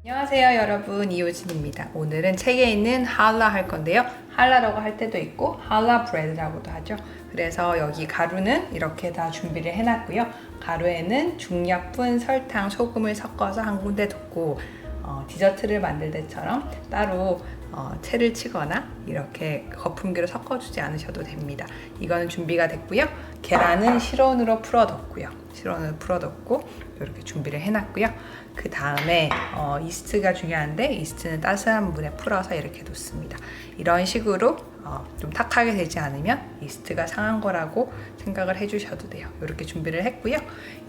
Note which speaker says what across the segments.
Speaker 1: 안녕하세요 여러분, 이효진입니다. 오늘은 책에 있는 할라 할 건데요. 할라라고 할 때도 있고 할라 브레드라고도 하죠. 그래서 여기 가루는 이렇게 다 준비를 해놨고요. 가루에는 중약분, 설탕, 소금을 섞어서 한 군데 뒀고 디저트를 만들 때처럼 따로 채를 치거나 이렇게 거품기로 섞어주지 않으셔도 됩니다. 이거는 준비가 됐고요. 계란은 실온으로 풀어뒀고요. 실온으로 풀어뒀고 이렇게 준비를 해놨고요. 그 다음에 이스트가 중요한데 이스트는 따스한 물에 풀어서 이렇게 놓습니다. 이런 식으로 좀 탁하게 되지 않으면 이스트가 상한 거라고 생각을 해주셔도 돼요. 이렇게 준비를 했고요.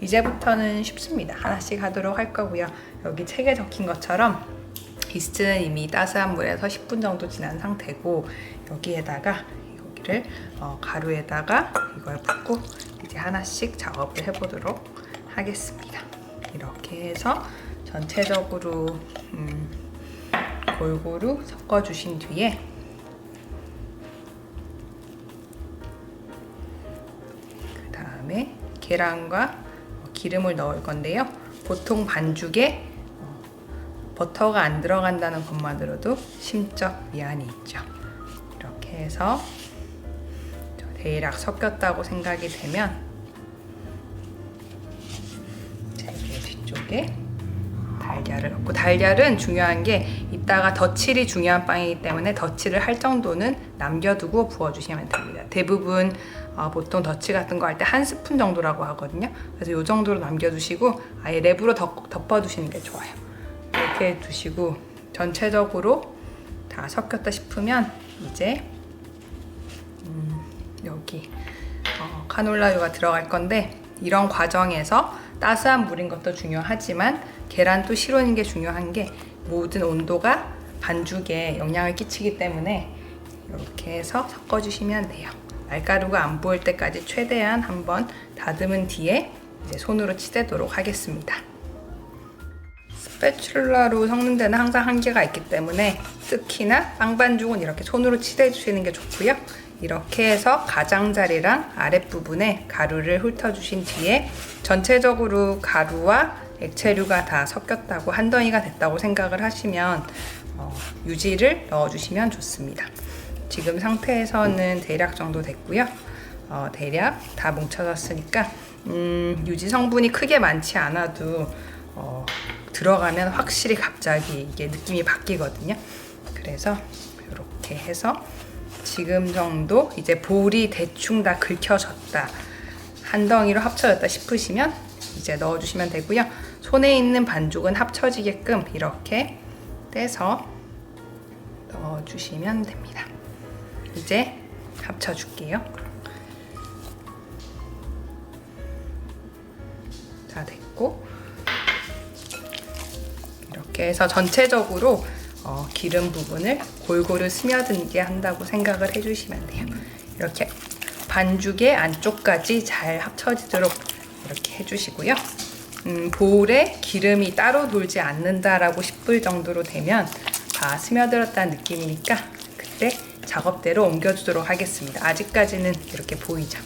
Speaker 1: 이제부터는 쉽습니다. 하나씩 하도록 할 거고요. 여기 책에 적힌 것처럼 이스트는 이미 따스한 물에서 10분 정도 지난 상태고, 여기에다가 여기를 가루에다가 이걸 붓고 이제 하나씩 작업을 해보도록 하겠습니다. 이렇게 해서 전체적으로 골고루 섞어주신 뒤에 그 다음에 계란과 기름을 넣을 건데요. 보통 반죽에 버터가 안 들어간다는 것만으로도 심적 위안이 있죠. 이렇게 해서 대략 섞였다고 생각이 되면 뒤쪽에 달걀을 넣고, 달걀은 중요한 게 이따가 덧칠이 중요한 빵이기 때문에 덧칠을 할 정도는 남겨두고 부어주시면 됩니다. 대부분 보통 덧칠 같은 거 할 때 1스푼 정도라고 하거든요. 그래서 이 정도로 남겨두시고 아예 랩으로 덮어두시는 게 좋아요. 이렇게 두시고 전체적으로 다 섞였다 싶으면 이제 여기 카놀라유가 들어갈 건데, 이런 과정에서 따스한 물인 것도 중요하지만 계란도 실온인 게 중요한 게 모든 온도가 반죽에 영향을 끼치기 때문에 이렇게 해서 섞어주시면 돼요. 밀가루가 안 보일 때까지 최대한 한번 다듬은 뒤에 이제 손으로 치대도록 하겠습니다. 스패츌라로 섞는 데는 항상 한계가 있기 때문에 특히나 빵 반죽은 이렇게 손으로 치대 주시는 게 좋고요. 이렇게 해서 가장자리랑 아랫부분에 가루를 훑어주신 뒤에 전체적으로 가루와 액체류가 다 섞였다고, 한 덩이가 됐다고 생각을 하시면 유지를 넣어주시면 좋습니다. 지금 상태에서는 대략 정도 됐고요. 대략 다 뭉쳐졌으니까 유지 성분이 크게 많지 않아도 들어가면 확실히 갑자기 이게 느낌이 바뀌거든요. 그래서 이렇게 해서 지금 정도 이제 볼이 대충 다 긁혀졌다, 한 덩이로 합쳐졌다 싶으시면 이제 넣어주시면 되고요. 손에 있는 반죽은 합쳐지게끔 이렇게 떼서 넣어주시면 됩니다. 이제 합쳐줄게요. 다 됐고, 이렇게 해서 전체적으로 기름 부분을 골고루 스며들게 한다고 생각을 해주시면 돼요. 이렇게 반죽의 안쪽까지 잘 합쳐지도록 이렇게 해주시고요. 볼에 기름이 따로 돌지 않는다라고 싶을 정도로 되면 다 스며들었다는 느낌이니까 그때 작업대로 옮겨주도록 하겠습니다. 아직까지는 이렇게 보이죠?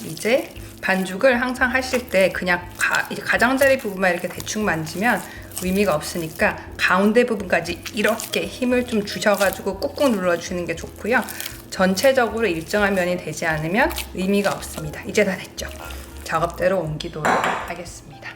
Speaker 1: 이제 반죽을 항상 하실 때 그냥 가장자리 부분만 이렇게 대충 만지면 의미가 없으니까 가운데 부분까지 이렇게 힘을 좀 주셔가지고 꾹꾹 눌러주시는 게 좋고요. 전체적으로 일정한 면이 되지 않으면 의미가 없습니다. 이제 다 됐죠? 작업대로 옮기도록 하겠습니다.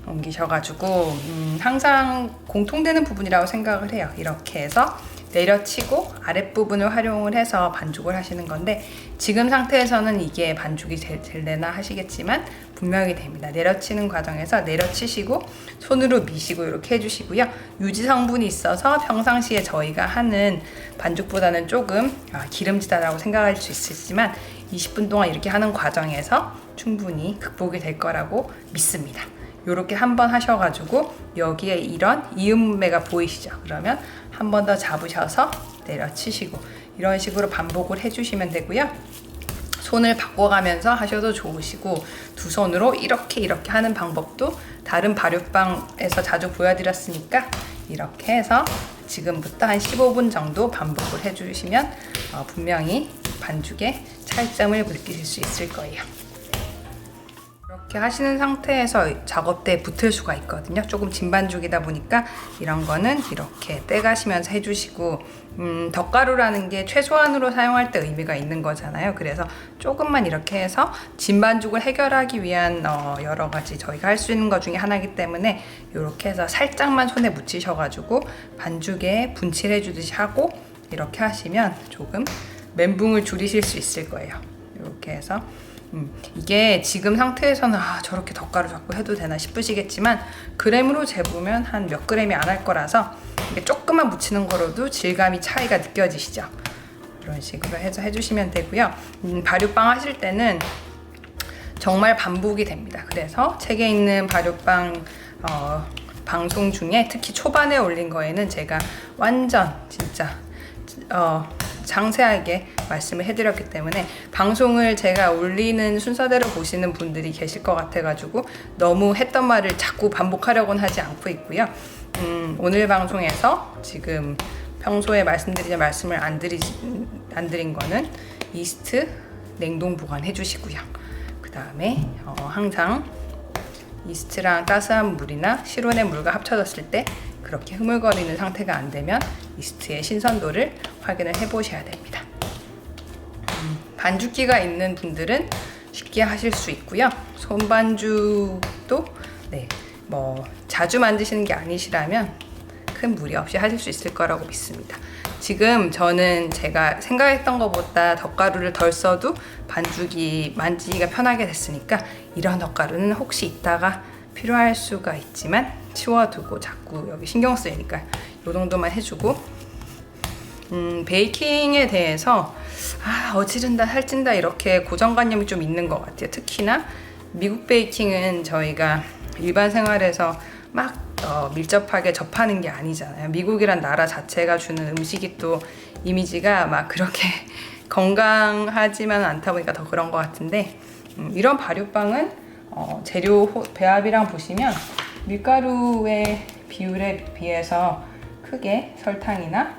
Speaker 1: 옮기셔가지고 항상 공통되는 부분이라고 생각을 해요. 이렇게 해서 내려치고 아랫부분을 활용을 해서 반죽을 하시는 건데, 지금 상태에서는 이게 반죽이 될래나 하시겠지만 분명히 됩니다. 내려치는 과정에서 내려치시고 손으로 미시고 이렇게 해주시고요. 유지 성분이 있어서 평상시에 저희가 하는 반죽보다는 조금 기름지다라고 생각할 수 있으시지만 20분 동안 이렇게 하는 과정에서 충분히 극복이 될 거라고 믿습니다. 이렇게 한번 하셔가지고 여기에 이런 이음매가 보이시죠? 그러면 한 번 더 잡으셔서 내려치시고 이런 식으로 반복을 해주시면 되고요. 손을 바꿔가면서 하셔도 좋으시고, 두 손으로 이렇게 하는 방법도 다른 발효빵에서 자주 보여드렸으니까 이렇게 해서 지금부터 한 15분 정도 반복을 해주시면 분명히 반죽에 차이점을 느끼실 수 있을 거예요. 이렇게 하시는 상태에서 작업대에 붙을 수가 있거든요. 조금 진반죽이다 보니까 이런 거는 이렇게 떼가시면서 해주시고, 덧가루라는 게 최소한으로 사용할 때 의미가 있는 거잖아요. 그래서 조금만 이렇게 해서 진반죽을 해결하기 위한 여러 가지 저희가 할 수 있는 것 중에 하나이기 때문에 이렇게 해서 살짝만 손에 묻히셔가지고 반죽에 분칠해 주듯이 하고 이렇게 하시면 조금 멘붕을 줄이실 수 있을 거예요. 이렇게 해서 이게 지금 상태에서는 저렇게 덧가루 자꾸 해도 되나 싶으시겠지만 그램으로 재보면 한 몇 그램이 안 할 거라서 이게 조금만 묻히는 거로도 질감이 차이가 느껴지시죠. 이런 식으로 해서 해주시면 되고요. 발효빵 하실 때는 정말 반복이 됩니다. 그래서 책에 있는 발효빵 방송 중에 특히 초반에 올린 거에는 제가 완전 진짜 상세하게 말씀을 해드렸기 때문에 방송을 제가 올리는 순서대로 보시는 분들이 계실 것 같아가지고 너무 했던 말을 자꾸 반복하려고는 하지 않고 있고요. 오늘 방송에서 지금 평소에 말씀드리자 말씀을 안 드린 거는 이스트 냉동 보관해 주시고요. 그 다음에 항상 이스트랑 따스한 물이나 실온의 물과 합쳐졌을 때 그렇게 흐물거리는 상태가 안 되면 이스트의 신선도를 확인을 해 보셔야 됩니다. 반죽기가 있는 분들은 쉽게 하실 수 있고요. 손반죽도 자주 만드시는 게 아니시라면 큰 무리 없이 하실 수 있을 거라고 믿습니다. 지금 저는 제가 생각했던 것보다 덧가루를 덜 써도 반죽이 만지기가 편하게 됐으니까 이런 덧가루는 혹시 있다가 필요할 수가 있지만 치워두고 자꾸 여기 신경 쓰이니까 이 정도만 해주고, 베이킹에 대해서 어지른다 살찐다 이렇게 고정관념이 좀 있는 것 같아요. 특히나 미국 베이킹은 저희가 일반 생활에서 막 밀접하게 접하는 게 아니잖아요. 미국이란 나라 자체가 주는 음식이 또 이미지가 막 그렇게 건강하지만 않다 보니까 더 그런 것 같은데, 이런 발효빵은 재료 배합이랑 보시면 밀가루의 비율에 비해서 크게 설탕이나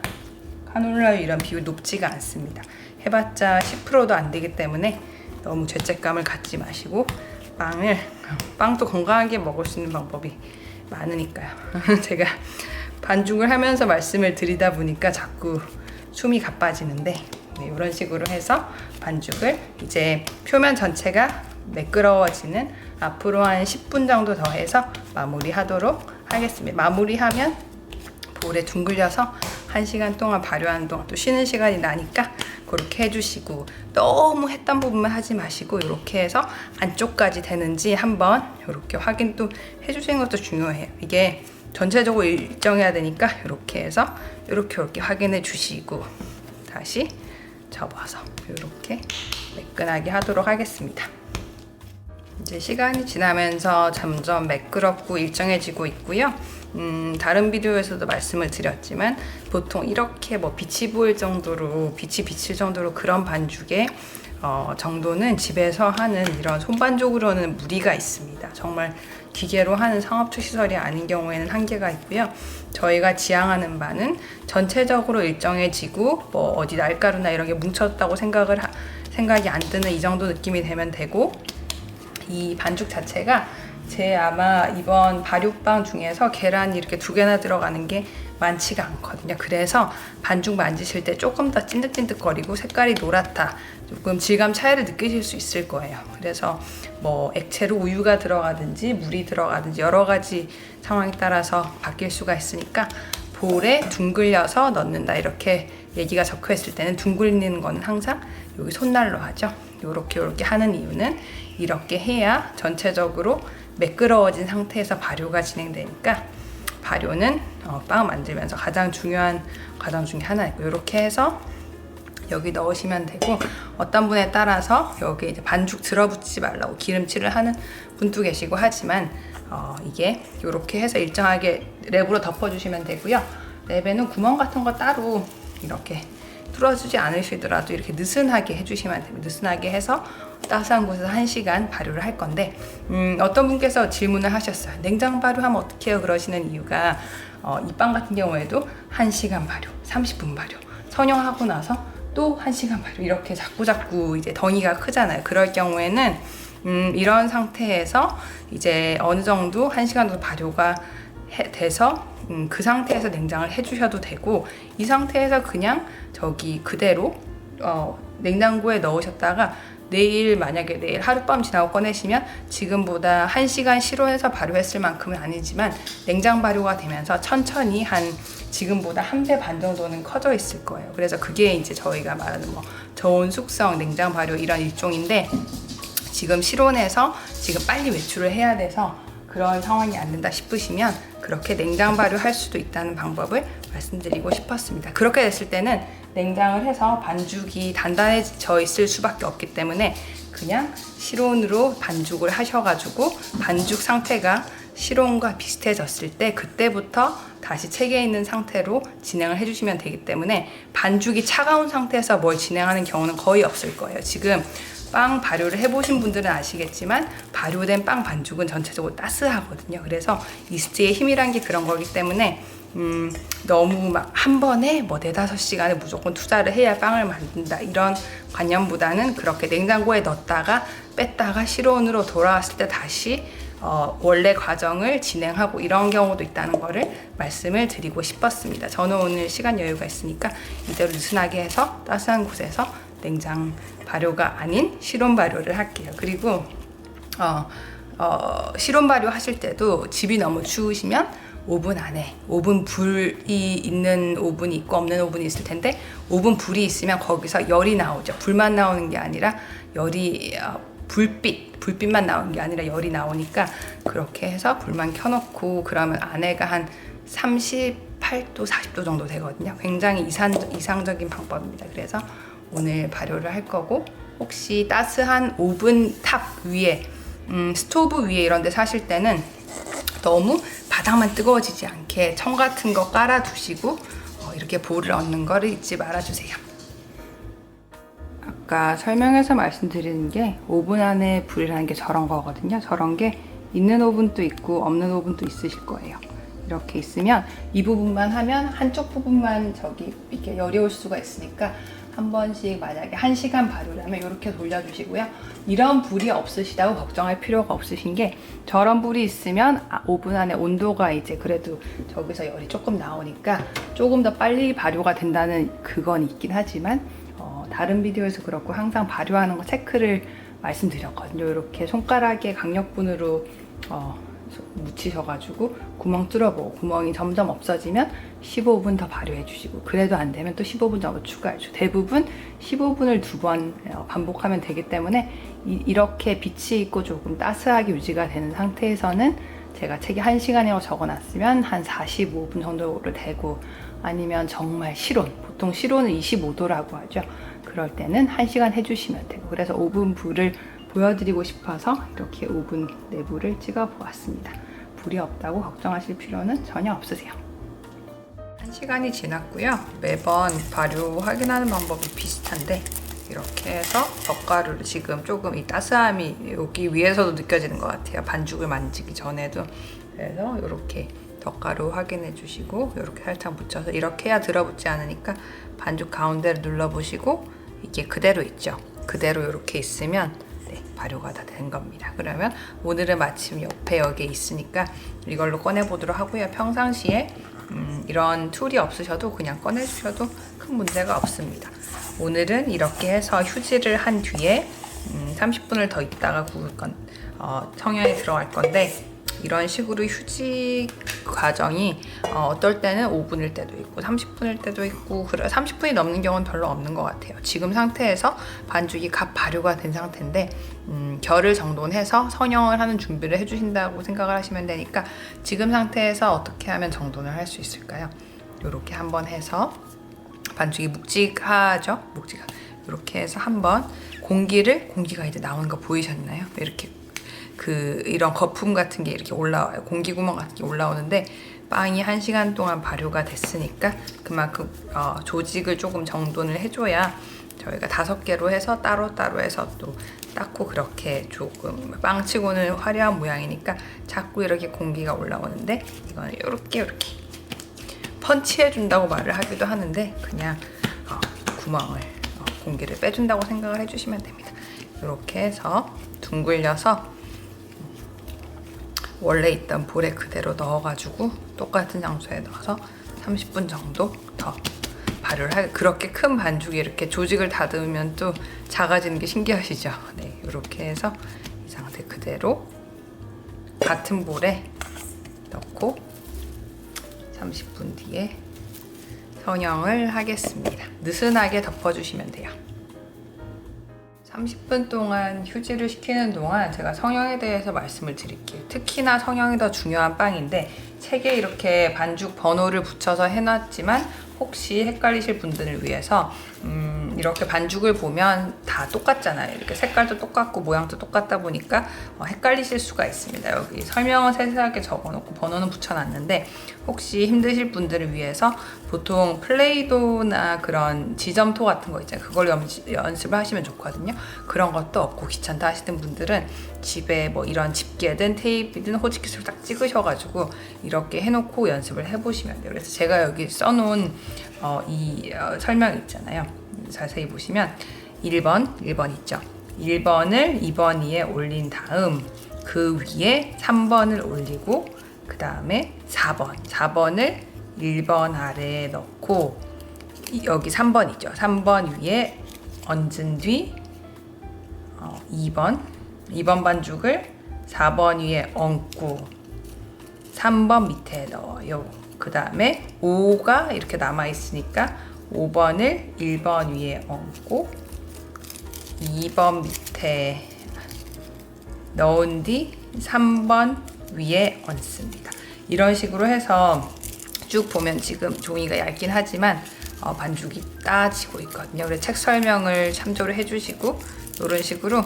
Speaker 1: 카놀라유 이런 비율이 높지가 않습니다. 해봤자 10%도 안 되기 때문에 너무 죄책감을 갖지 마시고 빵도 건강하게 먹을 수 있는 방법이 많으니까요. 제가 반죽을 하면서 말씀을 드리다 보니까 자꾸 숨이 가빠지는데, 이런 식으로 해서 반죽을 이제 표면 전체가 매끄러워지는 앞으로 한 10분 정도 더 해서 마무리하도록 하겠습니다. 마무리하면 볼에 둥글려서 1시간 동안 발효하는 동안 또 쉬는 시간이 나니까 그렇게 해주시고, 너무 했던 부분만 하지 마시고 이렇게 해서 안쪽까지 되는지 한번 이렇게 확인 또 해주시는 것도 중요해요. 이게 전체적으로 일정해야 되니까 이렇게 해서 이렇게 확인해 주시고 다시 접어서 이렇게 매끈하게 하도록 하겠습니다. 이제 시간이 지나면서 점점 매끄럽고 일정해지고 있고요. 다른 비디오에서도 말씀을 드렸지만 보통 이렇게 빛이 보일 정도로, 빛이 비칠 정도로 그런 반죽의 정도는 집에서 하는 이런 손반죽으로는 무리가 있습니다. 정말 기계로 하는 상업적 시설이 아닌 경우에는 한계가 있고요. 저희가 지향하는 바는 전체적으로 일정해지고 어디 날가루나 이런 게 뭉쳤다고 생각이 안 드는 이 정도 느낌이 되면 되고, 이 반죽 자체가 아마 이번 발효빵 중에서 계란이 이렇게 2개나 들어가는 게 많지가 않거든요. 그래서 반죽 만지실 때 조금 더 찐득찐득거리고 색깔이 노랗다, 조금 질감 차이를 느끼실 수 있을 거예요. 그래서 액체로 우유가 들어가든지 물이 들어가든지 여러 가지 상황에 따라서 바뀔 수가 있으니까 볼에 둥글려서 넣는다 이렇게 얘기가 적혀 있을 때는 둥글리는 거는 항상 여기 손날로 하죠. 요렇게 하는 이유는 이렇게 해야 전체적으로 매끄러워진 상태에서 발효가 진행되니까, 발효는 빵 만들면서 가장 중요한 과정 중에 하나이고, 이렇게 해서 여기 넣으시면 되고, 어떤 분에 따라서 여기 이제 반죽 들어붙이지 말라고 기름칠을 하는 분도 계시고 하지만 이게 이렇게 해서 일정하게 랩으로 덮어주시면 되고요. 랩에는 구멍 같은 거 따로 이렇게 뚫어주지 않으시더라도 이렇게 느슨하게 해주시면 됩니다. 느슨하게 해서 따스한 곳에서 1시간 발효를 할 건데, 어떤 분께서 질문을 하셨어요. 냉장 발효하면 어떻게 해요? 그러시는 이유가 이 빵 같은 경우에도 1시간 발효, 30분 발효, 성형하고 나서 또 1시간 발효 이렇게 자꾸 이제 덩이가 크잖아요. 그럴 경우에는 이런 상태에서 이제 어느 정도 1시간 정도 발효가 돼서 그 상태에서 냉장을 해주셔도 되고, 이 상태에서 그냥 저기 그대로 냉장고에 넣으셨다가 만약에 내일 하룻밤 지나고 꺼내시면 지금보다 1시간 실온에서 발효했을 만큼은 아니지만 냉장 발효가 되면서 천천히 지금보다 1배 반 정도는 커져 있을 거예요. 그래서 그게 이제 저희가 말하는 저온 숙성 냉장 발효 이런 일종인데, 지금 실온에서 지금 빨리 외출을 해야 돼서 그런 상황이 안 된다 싶으시면 그렇게 냉장 발효할 수도 있다는 방법을 말씀드리고 싶었습니다. 그렇게 됐을 때는 냉장을 해서 반죽이 단단해져 있을 수밖에 없기 때문에 그냥 실온으로 반죽을 하셔가지고 반죽 상태가 실온과 비슷해졌을 때 그때부터 다시 체계에 있는 상태로 진행을 해주시면 되기 때문에 반죽이 차가운 상태에서 뭘 진행하는 경우는 거의 없을 거예요. 지금 빵 발효를 해보신 분들은 아시겠지만 발효된 빵 반죽은 전체적으로 따스하거든요. 그래서 이스트의 힘이란 게 그런 거기 때문에 너무 막 한 번에 4-5시간을 무조건 투자를 해야 빵을 만든다 이런 관념보다는 그렇게 냉장고에 넣었다가 뺐다가 실온으로 돌아왔을 때 다시 원래 과정을 진행하고 이런 경우도 있다는 거를 말씀을 드리고 싶었습니다. 저는 오늘 시간 여유가 있으니까 이대로 느슨하게 해서 따스한 곳에서 냉장 발효가 아닌 실온 발효를 할게요. 그리고 실온 발효 하실 때도 집이 너무 추우시면 오븐 안에 오븐 불이 있는 오븐이 있고 없는 오븐이 있을 텐데, 오븐 불이 있으면 거기서 열이 나오죠. 불만 나오는 게 아니라 열이 불빛만 나오는 게 아니라 열이 나오니까 그렇게 해서 불만 켜놓고 그러면 안에가 한 38도 40도 정도 되거든요. 굉장히 이상적인 방법입니다. 그래서 오늘 발효를 할 거고, 혹시 따스한 오븐 탑 위에 스토브 위에 이런 데 사실 때는 너무 바닥만 뜨거워지지 않게 청 같은 거 깔아 두시고 이렇게 볼을 얻는 거를 잊지 말아 주세요. 아까 설명해서 말씀드리는 게 오븐 안에 불이라는 게 저런 거거든요. 저런 게 있는 오븐도 있고 없는 오븐도 있으실 거예요. 이렇게 있으면 이 부분만 하면 한쪽 부분만 이렇게 열이 올 수가 있으니까 한 번씩 만약에 1시간 발효라면 이렇게 돌려주시고요. 이런 불이 없으시다고 걱정할 필요가 없으신 게, 저런 불이 있으면 오븐 안에 온도가 이제 그래도 저기서 열이 조금 나오니까 조금 더 빨리 발효가 된다는 그건 있긴 하지만 다른 비디오에서 그렇고 항상 발효하는 거 체크를 말씀드렸거든요. 이렇게 손가락에 강력분으로 묻히셔가지고 구멍 뚫어보고 구멍이 점점 없어지면 15분 더 발효해 주시고, 그래도 안 되면 또 15분 정도 추가해 주고, 대부분 15분을 2번 반복하면 되기 때문에 이렇게 빛이 있고 조금 따스하게 유지가 되는 상태에서는 제가 책에 1시간이라고 적어놨으면 한 45분 정도로 되고, 아니면 정말 실온, 보통 실온은 25도라고 하죠. 그럴 때는 1시간 해주시면 되고, 그래서 오븐 불을 보여드리고 싶어서 이렇게 오븐 내부를 찍어 보았습니다. 불이 없다고 걱정하실 필요는 전혀 없으세요. 1시간이 지났고요. 매번 발효 확인하는 방법이 비슷한데 이렇게 해서 젓가루를 지금 조금 이 따스함이 여기 위에서도 느껴지는 것 같아요. 반죽을 만지기 전에도. 그래서 이렇게 젓가루 확인해 주시고 이렇게 살짝 묻혀서, 이렇게 해야 들어붙지 않으니까 반죽 가운데를 눌러보시고 이게 그대로 있죠. 그대로 이렇게 있으면 발효가 다 된 겁니다. 그러면 오늘은 마침 옆에 여기에 있으니까 이걸로 꺼내보도록 하고요. 평상시에 이런 툴이 없으셔도 그냥 꺼내주셔도 큰 문제가 없습니다. 오늘은 이렇게 해서 휴지를 한 뒤에 30분을 더 있다가 구울 청양에 들어갈 건데, 이런 식으로 휴지 과정이 어떨 때는 5분일 때도 있고 30분일 때도 있고, 30분이 넘는 경우는 별로 없는 것 같아요. 지금 상태에서 반죽이 갓 발효가 된 상태인데 결을 정돈해서 성형을 하는 준비를 해주신다고 생각을 하시면 되니까, 지금 상태에서 어떻게 하면 정돈을 할 수 있을까요? 이렇게 한번 해서 반죽이 묵직하죠? 이렇게 해서 한번 공기가 이제 나오는 거 보이셨나요? 이렇게 이런 거품 같은 게 이렇게 올라와요. 공기 구멍 같은 게 올라오는데, 빵이 1시간 동안 발효가 됐으니까 그만큼 조직을 조금 정돈을 해줘야 저희가 5개로 해서 따로따로 해서 또 닦고, 그렇게 조금 빵치고는 화려한 모양이니까 자꾸 이렇게 공기가 올라오는데, 이거는 이렇게 펀치해준다고 말을 하기도 하는데 그냥 공기를 빼준다고 생각을 해주시면 됩니다. 이렇게 해서 둥글려서 원래 있던 볼에 그대로 넣어가지고 똑같은 장소에 넣어서 30분 정도 더 발효를 하게. 그렇게 큰 반죽이 이렇게 조직을 닫으면 또 작아지는 게 신기하시죠? 네, 이렇게 해서 이 상태 그대로 같은 볼에 넣고 30분 뒤에 성형을 하겠습니다. 느슨하게 덮어주시면 돼요. 30분 동안 휴지를 식히는 동안 제가 성형에 대해서 말씀을 드릴게요. 특히나 성형이 더 중요한 빵인데 책에 이렇게 반죽 번호를 붙여서 해놨지만 혹시 헷갈리실 분들을 위해서 이렇게 반죽을 보면 다 똑같잖아요. 이렇게 색깔도 똑같고 모양도 똑같다 보니까 헷갈리실 수가 있습니다. 여기 설명은 세세하게 적어놓고 번호는 붙여놨는데 혹시 힘드실 분들을 위해서 보통 플레이도나 그런 지점토 같은 거 있잖아요. 그걸 연습을 하시면 좋거든요. 그런 것도 없고 귀찮다 하시는 분들은 집에 뭐 이런 집게든 테이프든 호치키스로 딱 찍으셔가지고 이렇게 해놓고 연습을 해보시면 돼요. 그래서 제가 여기 써놓은 설명 있잖아요. 자세히 보시면 1번 있죠. 1번을 2번 위에 올린 다음 그 위에 3번을 올리고 그 다음에 4번을 1번 아래에 넣고 여기 3번이죠. 3번 위에 얹은 뒤 2번 반죽을 4번 위에 얹고 3번 밑에 넣어요. 그 다음에 5가 이렇게 남아있으니까 5번을 1번 위에 얹고 2번 밑에 넣은 뒤 3번 위에 얹습니다. 이런 식으로 해서 쭉 보면 지금 종이가 얇긴 하지만 반죽이 따지고 있거든요. 그래서 책 설명을 참조를 해주시고 이런 식으로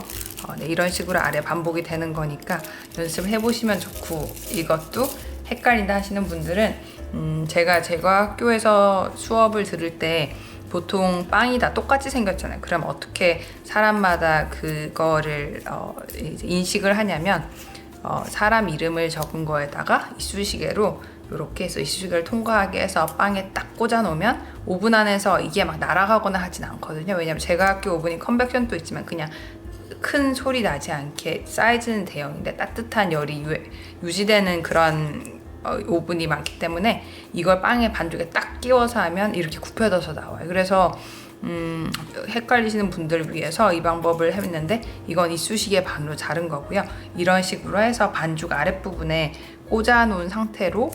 Speaker 1: 이런 식으로 아래 반복이 되는 거니까 연습을 해보시면 좋고, 이것도 헷갈린다 하시는 분들은 제가 학교에서 수업을 들을 때 보통 빵이 다 똑같이 생겼잖아요. 그럼 어떻게 사람마다 그거를 이제 인식을 하냐면 사람 이름을 적은 거에다가 이쑤시개로 이렇게 해서 이쑤시개를 통과하게 해서 빵에 딱 꽂아 놓으면 오븐 안에서 이게 막 날아가거나 하진 않거든요. 왜냐면 제가 학교 오븐이 컨벡션도 있지만 그냥 큰 소리 나지 않게 사이즈는 대형인데 따뜻한 열이 유지되는 그런 오븐이 많기 때문에 이걸 빵에 반죽에 딱 끼워서 하면 이렇게 굽혀져서 나와요. 그래서 헷갈리시는 분들을 위해서 이 방법을 했는데 이건 이쑤시개 반으로 자른 거고요. 이런 식으로 해서 반죽 아랫부분에 꽂아 놓은 상태로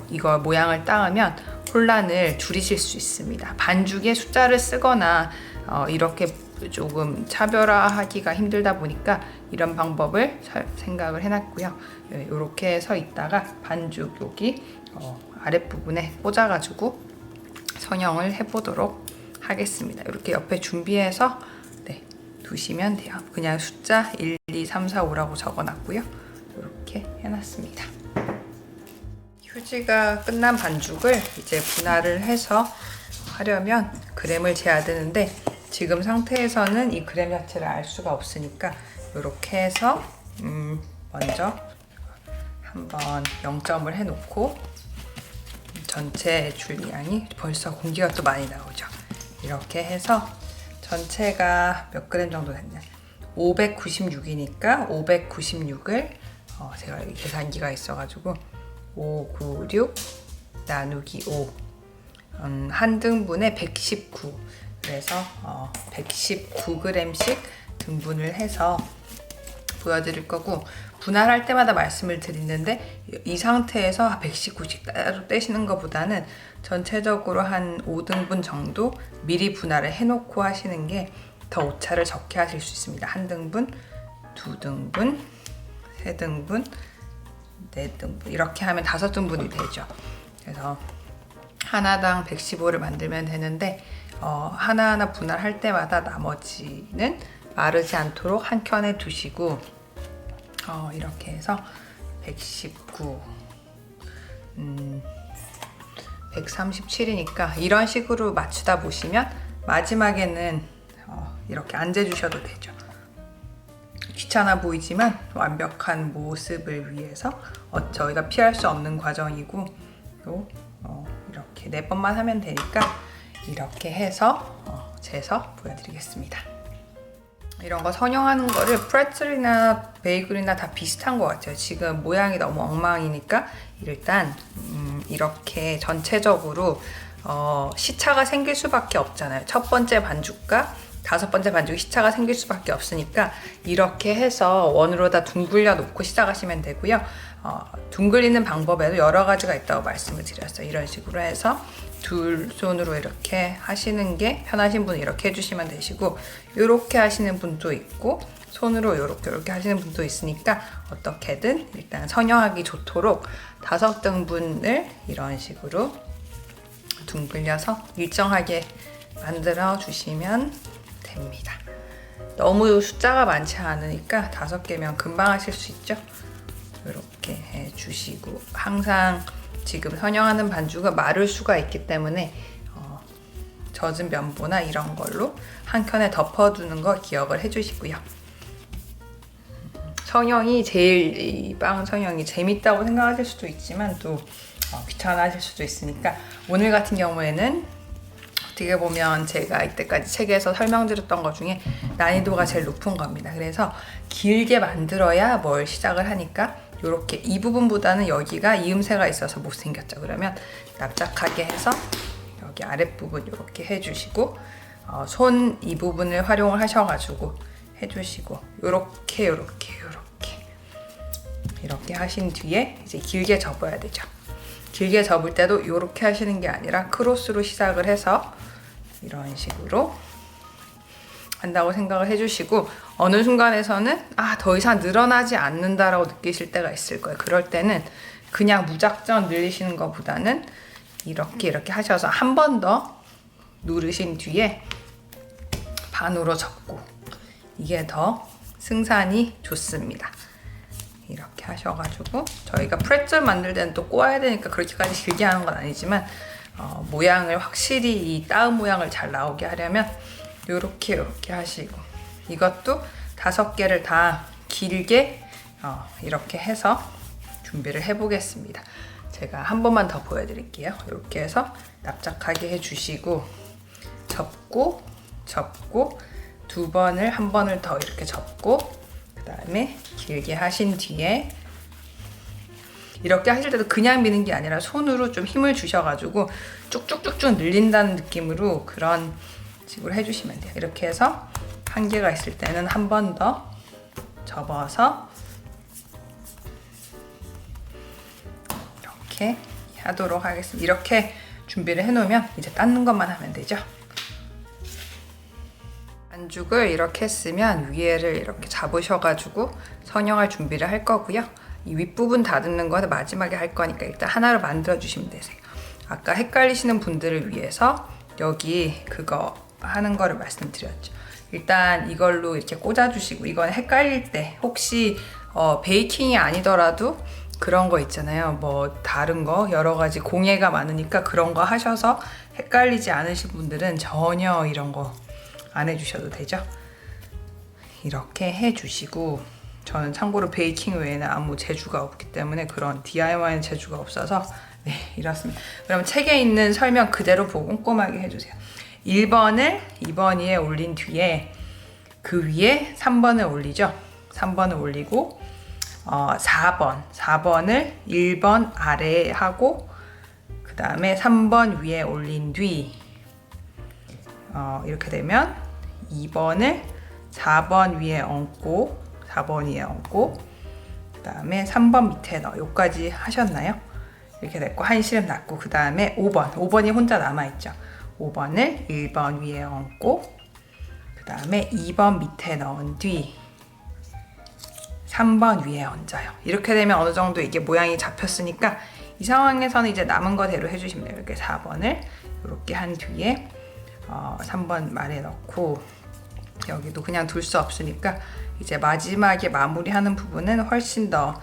Speaker 1: 이걸 모양을 따으면 혼란을 줄이실 수 있습니다. 반죽에 숫자를 쓰거나 이렇게 조금 차별화하기가 힘들다 보니까 이런 방법을 생각을 해놨고요. 이렇게 해서 있다가 반죽 여기 아랫부분에 꽂아가지고 성형을 해보도록 하겠습니다. 이렇게 옆에 준비해서 두시면 돼요. 그냥 숫자 1, 2, 3, 4, 5라고 적어놨고요. 이렇게 해놨습니다. 휴지가 끝난 반죽을 이제 분할을 해서 하려면 그램을 재야 되는데 지금 상태에서는 이 그램 자체를 알 수가 없으니까 이렇게 해서 먼저 한번 0점을 해놓고 전체 줄량이 벌써 공기가 또 많이 나오죠. 이렇게 해서 전체가 몇 그램 정도 됐냐, 596이니까 596을 제가 여기 계산기가 있어가지고 596 나누기 5 한 등분에 119, 그래서 119g씩 등분을 해서 보여드릴 거고, 분할할 때마다 말씀을 드리는데 이 상태에서 119씩 따로 떼시는 것보다는 전체적으로 한 5등분 정도 미리 분할을 해놓고 하시는 게 더 오차를 적게 하실 수 있습니다. 한 등분, 2등분, 3등분, 4등분 이렇게 하면 5등분이 되죠. 그래서 하나당 115를 만들면 되는데 하나하나 분할할 때마다 나머지는 마르지 않도록 한 켠에 두시고 이렇게 해서 119 137이니까 이런 식으로 맞추다 보시면 마지막에는 이렇게 안 재주셔도 되죠. 귀찮아 보이지만 완벽한 모습을 위해서 저희가 피할 수 없는 과정이고 이렇게 4번만 하면 되니까 이렇게 해서 재서 보여드리겠습니다. 이런 거 선형하는 거를 프레첼이나 베이글이나 다 비슷한 것 같아요. 지금 모양이 너무 엉망이니까 일단 이렇게 전체적으로 시차가 생길 수밖에 없잖아요. 첫 번째 반죽과 다섯 번째 반죽 시차가 생길 수밖에 없으니까 이렇게 해서 원으로 다 둥글려 놓고 시작하시면 되고요. 둥글리는 방법에도 여러 가지가 있다고 말씀을 드렸어요. 이런 식으로 해서 두 손으로 이렇게 하시는 게 편하신 분은 이렇게 해주시면 되시고, 이렇게 하시는 분도 있고 손으로 이렇게 하시는 분도 있으니까 어떻게든 일단 선형하기 좋도록 5등분을 이런 식으로 둥글려서 일정하게 만들어 주시면 됩니다. 너무 숫자가 많지 않으니까 5개면 금방 하실 수 있죠. 이렇게 해주시고, 항상 지금 선형하는 반죽은 마를 수가 있기 때문에 젖은 면보나 이런 걸로 한 켠에 덮어두는 거 기억을 해주시고요. 선형이 제일, 이 빵 선형이 재밌다고 생각하실 수도 있지만 또 귀찮아하실 수도 있으니까, 오늘 같은 경우에는 어떻게 보면 제가 이때까지 책에서 설명드렸던 것 중에 난이도가 제일 높은 겁니다. 그래서 길게 만들어야 뭘 시작을 하니까 이렇게 이 부분보다는 여기가 이음새가 있어서 못생겼죠. 그러면 납작하게 해서 여기 아랫부분 이렇게 해주시고, 손 이 부분을 활용을 하셔가지고 해주시고, 이렇게 하신 뒤에 이제 길게 접어야 되죠. 길게 접을 때도 이렇게 하시는 게 아니라 크로스로 시작을 해서 이런 식으로 한다고 생각을 해주시고, 어느 순간에서는 더 이상 늘어나지 않는다라고 느끼실 때가 있을 거예요. 그럴 때는 그냥 무작정 늘리시는 것보다는 이렇게 하셔서 한 번 더 누르신 뒤에 반으로 접고, 이게 더 승산이 좋습니다. 이렇게 하셔가지고, 저희가 프레첼 만들 때는 또 꼬아야 되니까 그렇게까지 길게 하는 건 아니지만 모양을 확실히 이 따은 모양을 잘 나오게 하려면 이렇게 하시고, 이것도 5개를 다 길게 이렇게 해서 준비를 해보겠습니다. 제가 한 번만 더 보여드릴게요. 이렇게 해서 납작하게 해주시고, 접고 2번을 한 번을 더 이렇게 접고, 그 다음에 길게 하신 뒤에 이렇게 하실 때도 그냥 미는 게 아니라 손으로 좀 힘을 주셔가지고 쭉쭉쭉쭉 늘린다는 느낌으로 그런 식으로 해주시면 돼요. 이렇게 해서 한계가 있을 때는 한 번 더 접어서 이렇게 하도록 하겠습니다. 이렇게 준비를 해놓으면 이제 닦는 것만 하면 되죠. 반죽을 이렇게 했으면 위에를 이렇게 잡으셔가지고 선형할 준비를 할 거고요. 이 윗부분 다듬는 거는 마지막에 할 거니까 일단 하나로 만들어 주시면 되세요. 아까 헷갈리시는 분들을 위해서 여기 그거 하는 거를 말씀드렸죠. 일단 이걸로 이렇게 꽂아주시고, 이건 헷갈릴 때 혹시 베이킹이 아니더라도 그런 거 있잖아요. 뭐 다른 거 여러 가지 공예가 많으니까 그런 거 하셔서 헷갈리지 않으신 분들은 전혀 이런 거 안 해주셔도 되죠. 이렇게 해주시고, 저는 참고로 베이킹 외에는 아무 재주가 없기 때문에 그런 DIY는 재주가 없어서 이렇습니다. 그럼 책에 있는 설명 그대로 보고 꼼꼼하게 해주세요. 1번을 2번 위에 올린 뒤에 그 위에 3번을 올리죠. 3번을 올리고 4번을 1번 아래에 하고, 그 다음에 3번 위에 올린 뒤 이렇게 되면 2번을 4번 위에 얹고, 그 다음에 3번 밑에 넣어. 여기까지 하셨나요? 이렇게 됐고, 한시름 닫고, 그 다음에 5번이 혼자 남아있죠. 5번을 1번 위에 얹고, 그 다음에 2번 밑에 넣은 뒤 3번 위에 얹어요. 이렇게 되면 어느 정도 이게 모양이 잡혔으니까 이 상황에서는 이제 남은 거대로 해주시면 돼요. 이렇게 4번을 이렇게 한 뒤에 3번 말에 넣고, 여기도 그냥 둘 수 없으니까 이제 마지막에 마무리하는 부분은 훨씬 더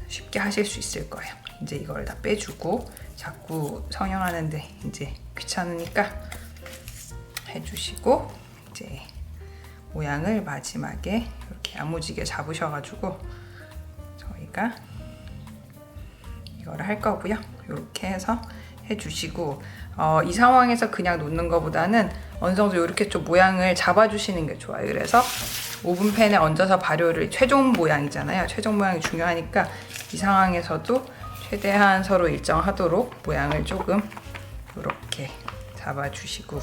Speaker 1: 쉽게 하실 수 있을 거예요. 이제 이걸 다 빼주고, 자꾸 성형하는데 이제 귀찮으니까 해주시고, 이제 모양을 마지막에 이렇게 야무지게 잡으셔가지고 저희가 이거를 할 거고요. 이렇게 해서 해주시고, 이 상황에서 그냥 놓는 것보다는 어느 정도 이렇게 좀 모양을 잡아주시는 게 좋아요. 그래서 오븐팬에 얹어서 발효를 최종 모양이잖아요. 최종 모양이 중요하니까 이 상황에서도 최대한 서로 일정하도록 모양을 조금 이렇게 잡아주시고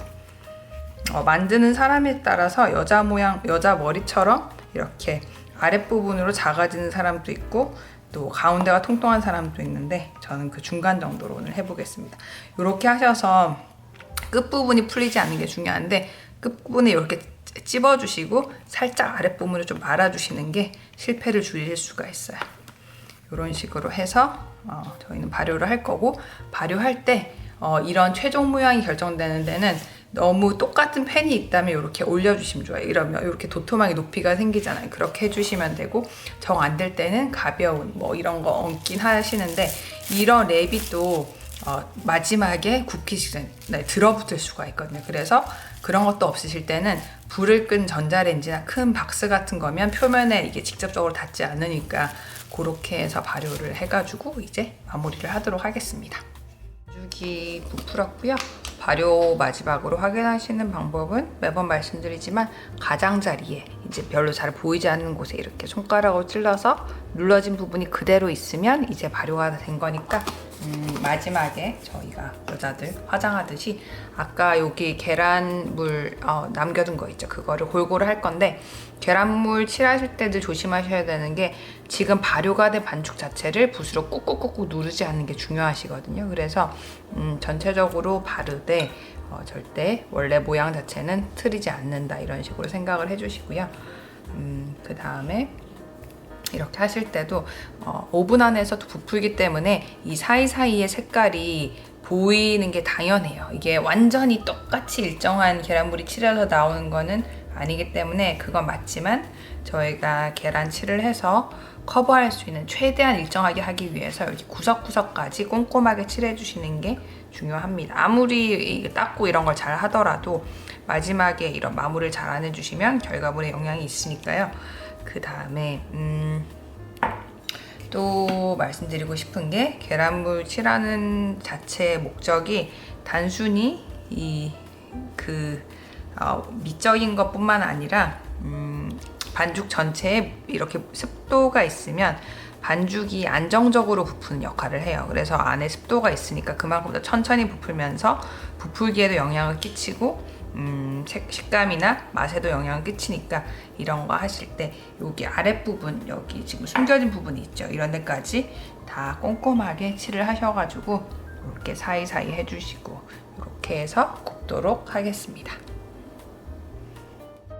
Speaker 1: 만드는 사람에 따라서 여자 모양, 여자 머리처럼 이렇게 아랫부분으로 작아지는 사람도 있고 또 가운데가 통통한 사람도 있는데 저는 그 중간 정도로 오늘 해보겠습니다. 이렇게 하셔서 끝부분이 풀리지 않는 게 중요한데 끝부분에 이렇게 찝어주시고 살짝 아랫부분을 좀 말아주시는 게 실패를 줄일 수가 있어요. 이런 식으로 해서 저희는 발효를 할 거고 발효할 때 이런 최종 모양이 결정되는 데는 너무 똑같은 팬이 있다면 이렇게 올려주시면 좋아요. 이러면 이렇게 도톰하게 높이가 생기잖아요. 그렇게 해주시면 되고 정 안 될 때는 가벼운 뭐 이런 거 얹긴 하시는데 이런 랩이 또 마지막에 굽기 직전에 들어붙을 수가 있거든요. 그래서 그런 것도 없으실 때는 불을 끈 전자레인지나 큰 박스 같은 거면 표면에 이게 직접적으로 닿지 않으니까 그렇게 해서 발효를 해가지고 이제 마무리를 하도록 하겠습니다. 반죽이 부풀었고요. 발효 마지막으로 확인하시는 방법은 매번 말씀드리지만 가장자리에 이제 별로 잘 보이지 않는 곳에 이렇게 손가락으로 찔러서 눌러진 부분이 그대로 있으면 이제 발효가 된 거니까 마지막에 저희가 여자들 화장하듯이 아까 여기 계란물 남겨둔 거 있죠. 그거를 골고루 할 건데 계란물 칠하실 때도 조심하셔야 되는 게 지금 발효가 된 반죽 자체를 붓으로 꾹꾹꾹꾹 누르지 않는 게 중요하시거든요. 그래서 전체적으로 바르되 절대 원래 모양 자체는 틀리지 않는다 이런 식으로 생각을 해주시고요. 그 다음에 이렇게 하실 때도 오븐 안에서도 부풀기 때문에 이 사이사이의 색깔이 보이는 게 당연해요. 이게 완전히 똑같이 일정한 계란물이 칠해서 나오는 거는 아니기 때문에 그건 맞지만 저희가 계란칠을 해서 커버할 수 있는 최대한 일정하게 하기 위해서 여기 구석구석까지 꼼꼼하게 칠해 주시는 게 중요합니다. 아무리 닦고 이런 걸 잘 하더라도 마지막에 이런 마무리를 잘 안 해주시면 결과물에 영향이 있으니까요. 그 다음에 또 말씀드리고 싶은 게 계란물 칠하는 자체의 목적이 단순히 미적인 것뿐만 아니라 반죽 전체에 이렇게 습도가 있으면 반죽이 안정적으로 부푸는 역할을 해요. 그래서 안에 습도가 있으니까 그만큼 더 천천히 부풀면서 부풀기에도 영향을 끼치고 식감이나 맛에도 영향을 끼치니까 이런 거 하실 때 여기 아랫부분 여기 지금 숨겨진 부분이 있죠. 이런 데까지 다 꼼꼼하게 칠을 하셔가지고 이렇게 사이사이 해주시고 이렇게 해서 굽도록 하겠습니다.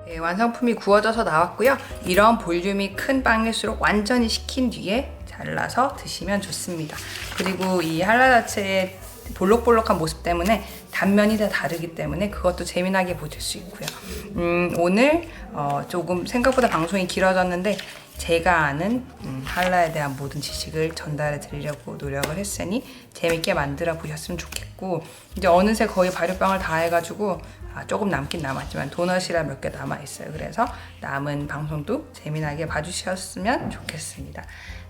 Speaker 1: 네, 완성품이 구워져서 나왔고요. 이런 볼륨이 큰 빵일수록 완전히 식힌 뒤에 잘라서 드시면 좋습니다. 그리고 이 할라 자체의 볼록볼록한 모습 때문에 단면이 다 다르기 때문에 그것도 재미나게 보실 수 있고요. 오늘 조금 생각보다 방송이 길어졌는데 제가 아는 할라에 대한 모든 지식을 전달해 드리려고 노력을 했으니 재밌게 만들어 보셨으면 좋겠고 이제 어느새 거의 발효빵을 다 해가지고 조금 남긴 남았지만 도넛이라 몇 개 남아있어요. 그래서 남은 방송도 재미나게 봐주셨으면 좋겠습니다.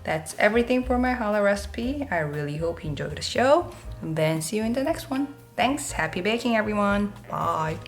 Speaker 1: That's everything for my challah recipe. I really hope you enjoyed the show. And then see you in the next one. Thanks. Happy baking, everyone. Bye.